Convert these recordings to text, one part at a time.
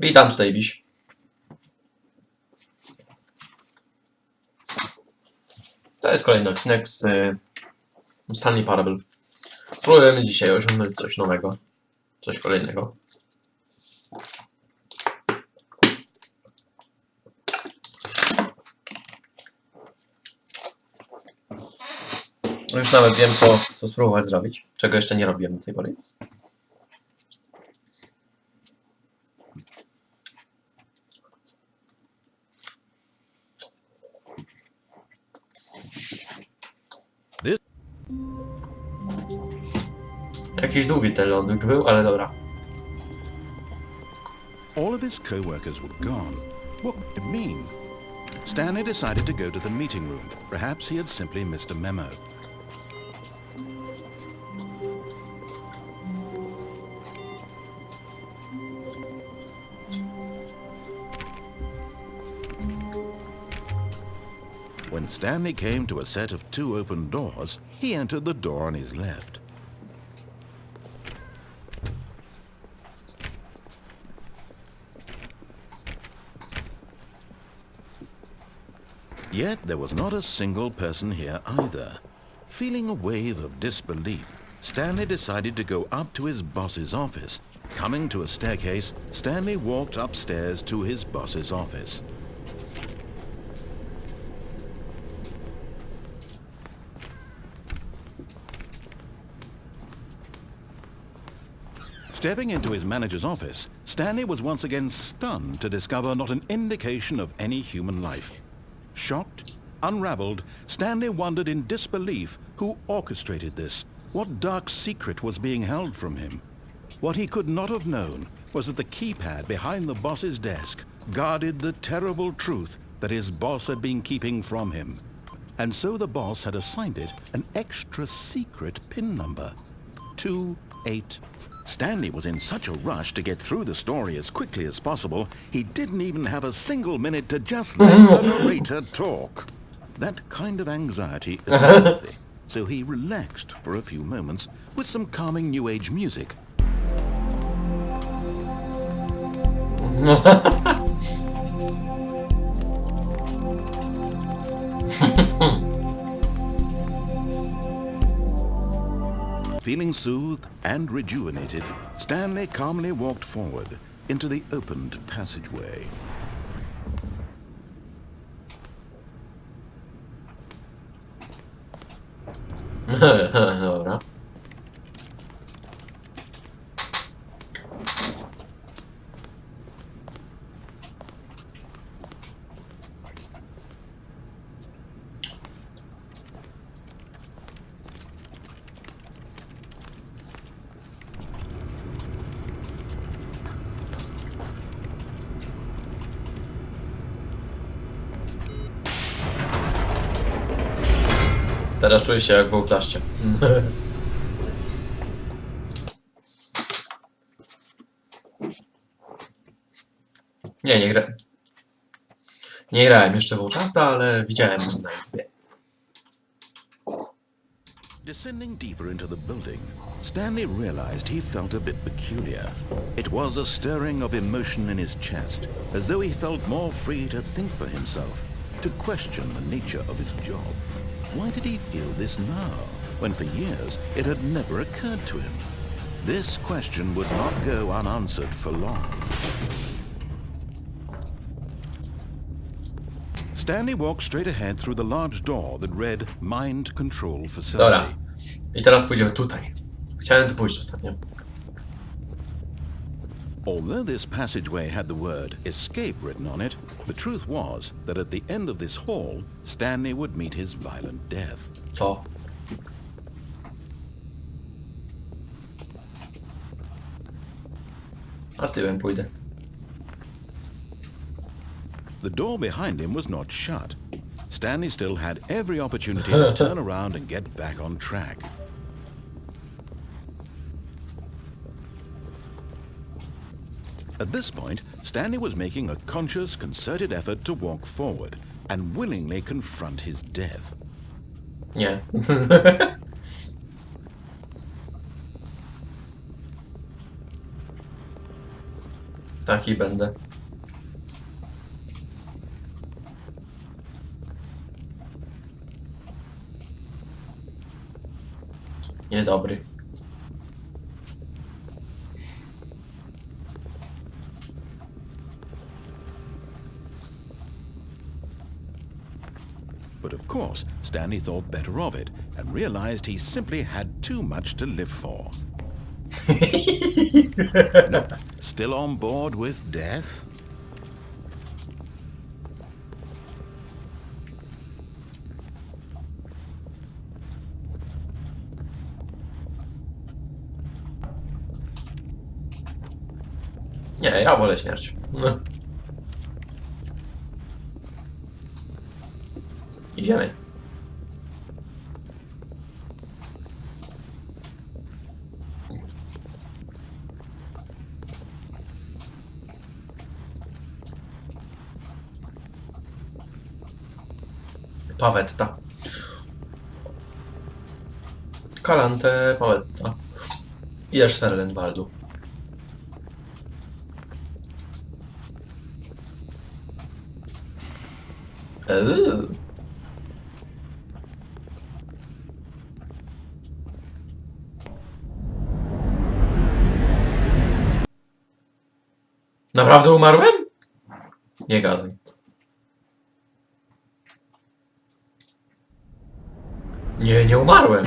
Witam tutaj, Biś. To jest kolejny odcinek z Stanley Parable. Spróbujemy dzisiaj osiągnąć coś nowego. Coś kolejnego. Już nawet wiem, co spróbować zrobić. Czego jeszcze nie robiłem do tej pory. Jakiś długi ten lądek był, ale dobra. All of his co-workers were gone. What could it mean? Stanley decided to go to the meeting room. Perhaps he had simply missed a memo. When Stanley came to a set of two open doors, he entered the door on his left. Yet there was not a single person here either. Feeling a wave of disbelief, Stanley decided to go up to his boss's office. Coming to a staircase, Stanley walked upstairs to his boss's office. Stepping into his manager's office, Stanley was once again stunned to discover not an indication of any human life. Shocked, unraveled, Stanley wondered in disbelief who orchestrated this, what dark secret was being held from him. What he could not have known was that the keypad behind the boss's desk guarded the terrible truth that his boss had been keeping from him. And so the boss had assigned it an extra secret PIN number. 28. Stanley was in such a rush to get through the story as quickly as possible, he didn't even have a single minute to just let the narrator talk. That kind of anxiety is healthy, so he relaxed for a few moments with some calming New Age music. Feeling soothed and rejuvenated, Stanley calmly walked forward into the opened passageway. Dobra. Teraz czuję się jak w Outlaście. Nie grałem jeszcze w Outlasta, ale widziałem na YouTubie. Descending deeper into the building, Stanley realized he felt a bit peculiar. It was a stirring of emotion in his chest, as though he felt more free to think for himself, to question the nature of his job. Why did he feel this now, when for years it had never occurred to him? This question would not go unanswered for long. Stanley walked straight ahead through the large door that read Mind Control Facility. Dobra. I teraz pójdziemy tutaj. Chciałem tu pójść ostatnio. Although this passageway had the word escape written on it, the truth was that at the end of this hall, Stanley would meet his violent death. Co? A tyłem pójdę. The door behind him was not shut. Stanley still had every opportunity to turn around and get back on track. At this point, Stanley was making a conscious, concerted effort to walk forward and willingly confront his death. Nie. Taki będę. Niedobry. But of course, Stanley thought better of it and realized he simply had too much to live for. Nope. Still on board with death? Nie, ja wolę śmierć. No. Idziemy. Pawetta. Kalante pawetta. Jesz Serlenwaldu. Naprawdę umarłem? Nie gadaj. Nie, nie umarłem.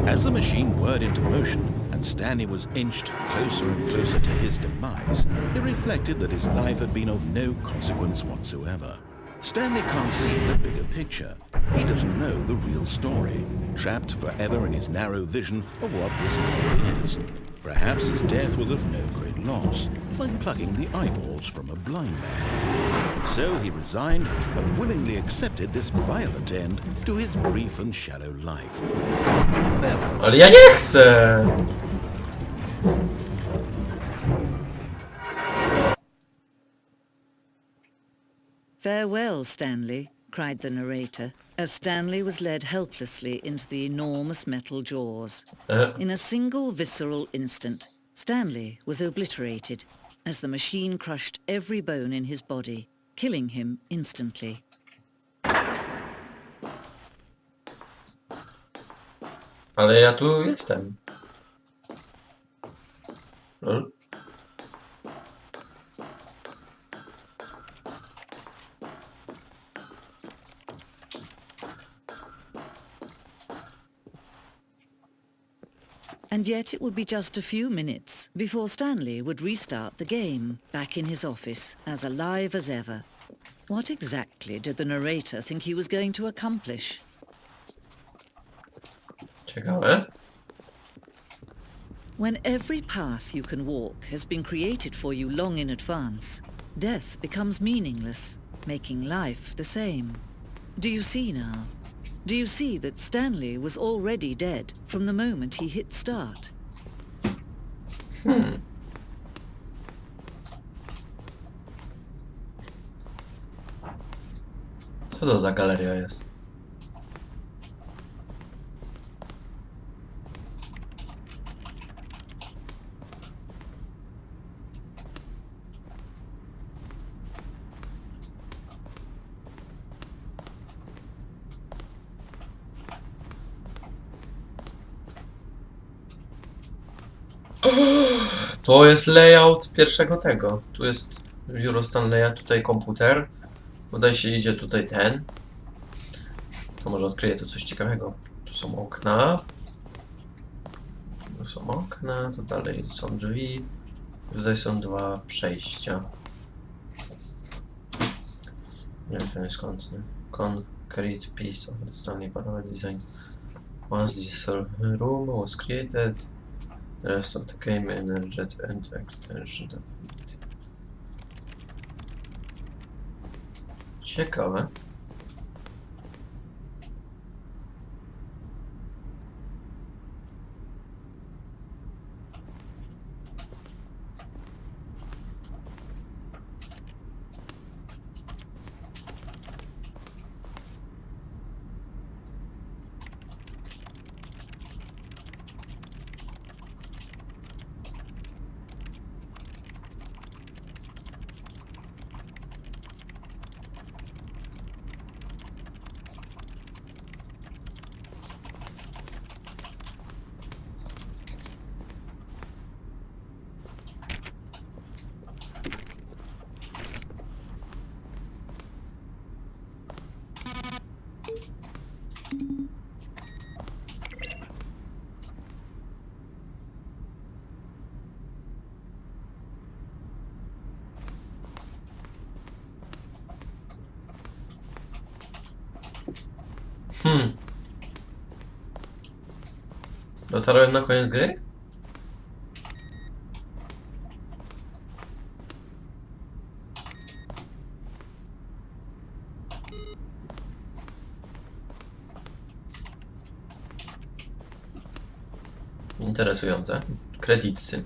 As the machine whirred into motion and Stanley was inched closer and closer to his demise, he reflected that his life had been of no consequence whatsoever. Stanley can't see the bigger picture. He doesn't know the real story, trapped forever in his narrow vision of what this world is. Perhaps his death was of no great loss, like plucking the eyeballs from a blind man. So he resigned and willingly accepted this violent end to his brief and shallow life. Farewell. Ale ja nie chcę! "Farewell, Stanley," cried the narrator, as Stanley was led helplessly into the enormous metal jaws. In a single visceral instant, Stanley was obliterated as the machine crushed every bone in his body, killing him instantly. Ale ja tu jestem. Lol. And yet it would be just a few minutes before Stanley would restart the game, back in his office, as alive as ever. What exactly did the narrator think he was going to accomplish? Ciekawe. When every path you can walk has been created for you long in advance, death becomes meaningless, making life the same. Do you see now? Do you see that Stanley was already dead from the moment he hit start? Co to za galeria jest? To jest layout pierwszego tego. Tu jest biuro Stanleya, tutaj komputer. Bodaj się idzie tutaj ten. To może odkryję tu coś ciekawego. Tu są okna. Tu są okna, tu dalej są drzwi. Tutaj są dwa przejścia. Nie wiem skąd, nie? Concrete piece of the Stanley Parable design. Once this room was created, the rest of the game emerged and extension of it. Ciekawe. Dotarłem na koniec gry? Interesujące. Kredytsy.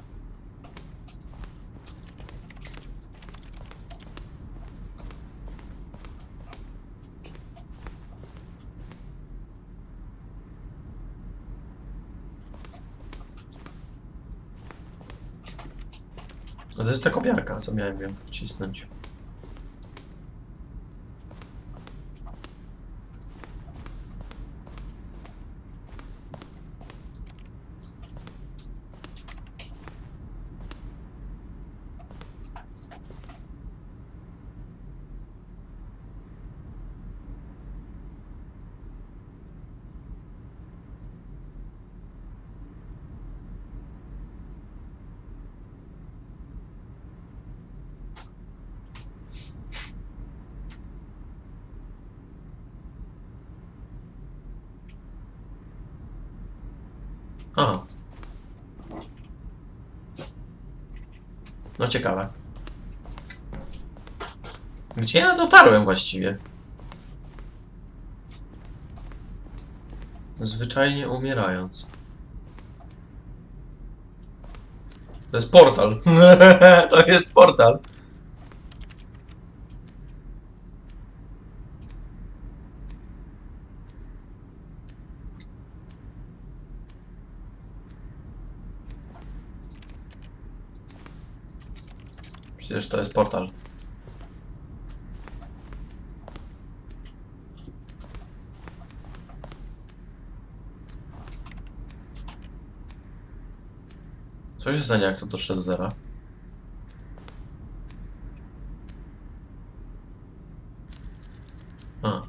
No to jest ta kopiarka, co miałem ją wcisnąć. Aha. No ciekawe. Gdzie ja dotarłem właściwie? Zwyczajnie umierając. To jest portal. To jest portal. Przecież to jest portal. Co się stanie, jak to dotrze do zera? A.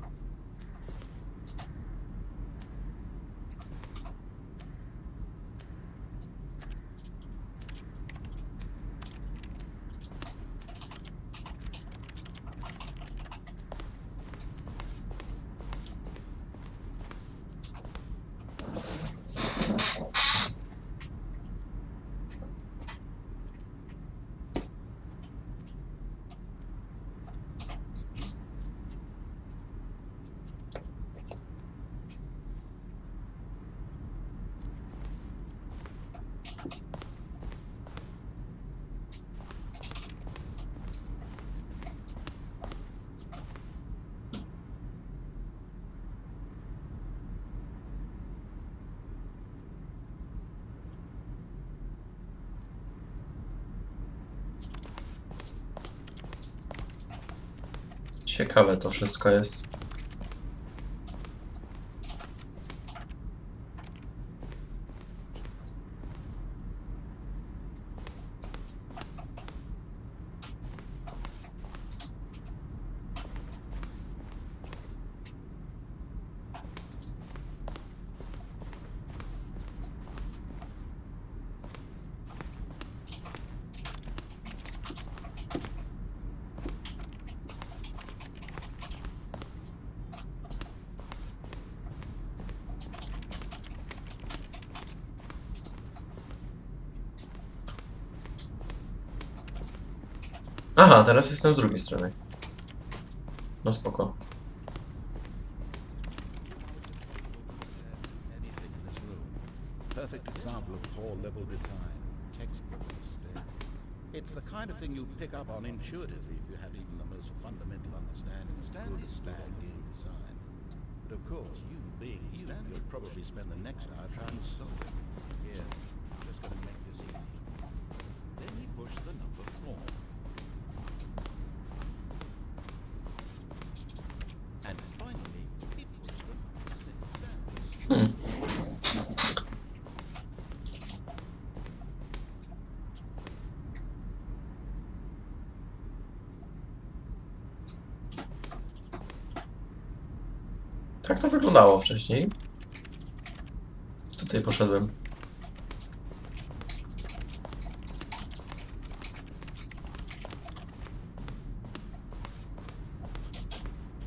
Ciekawe to wszystko jest. Aha, teraz jestem z drugiej strony. No spoko. Anything in this room. Perfect example of four-level design. Textbook instead. It's the kind of thing you'd pick up on intuitively if you had even the most fundamental understanding of good and bad game design. But of course, you being you, you'll probably spend the next hour trying to solve it. Here, I'm just going to make this easy. Then we push the number 4. And finally, we push the number 6 down. Tak to wyglądało wcześniej. Tutaj poszedłem.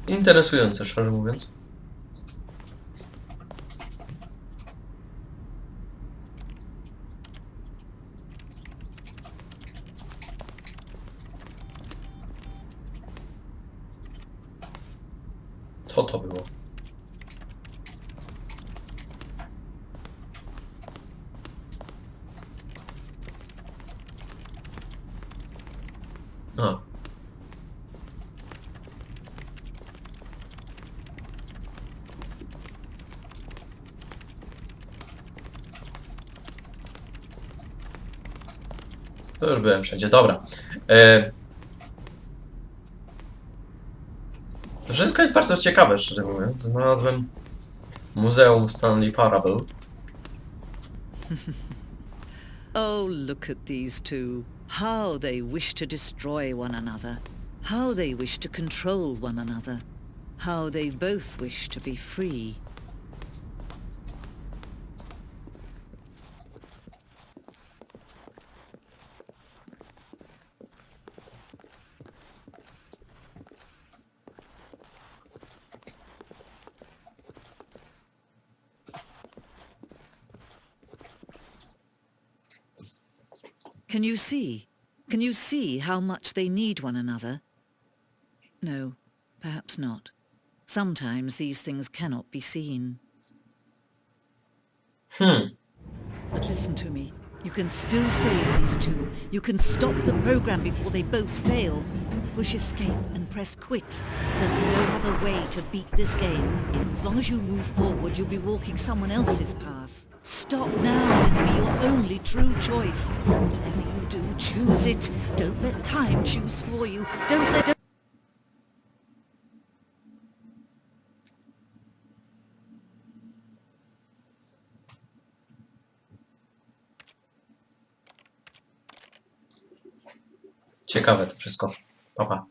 Interesujące, szczerze mówiąc. Co to było? A. To już byłem wszędzie. Dobra. To wszystko jest bardzo ciekawe, szczerze mówiąc. Znalazłem Muzeum Stanley Parable. Oh, look at these two. How they wish to destroy one another. How they wish to control one another. How they both wish to be free. Can you see? Can you see how much they need one another? No, perhaps not. Sometimes these things cannot be seen. But listen to me. You can still save these two. You can stop the program before they both fail. Push escape and press quit. There's no other way to beat this game. As long as you move forward, you'll be walking someone else's path. Stop now. It'll be your only true choice. Whatever you do, choose it. Don't let time choose for you. Don't let... Ciekawe to wszystko. Pa, pa.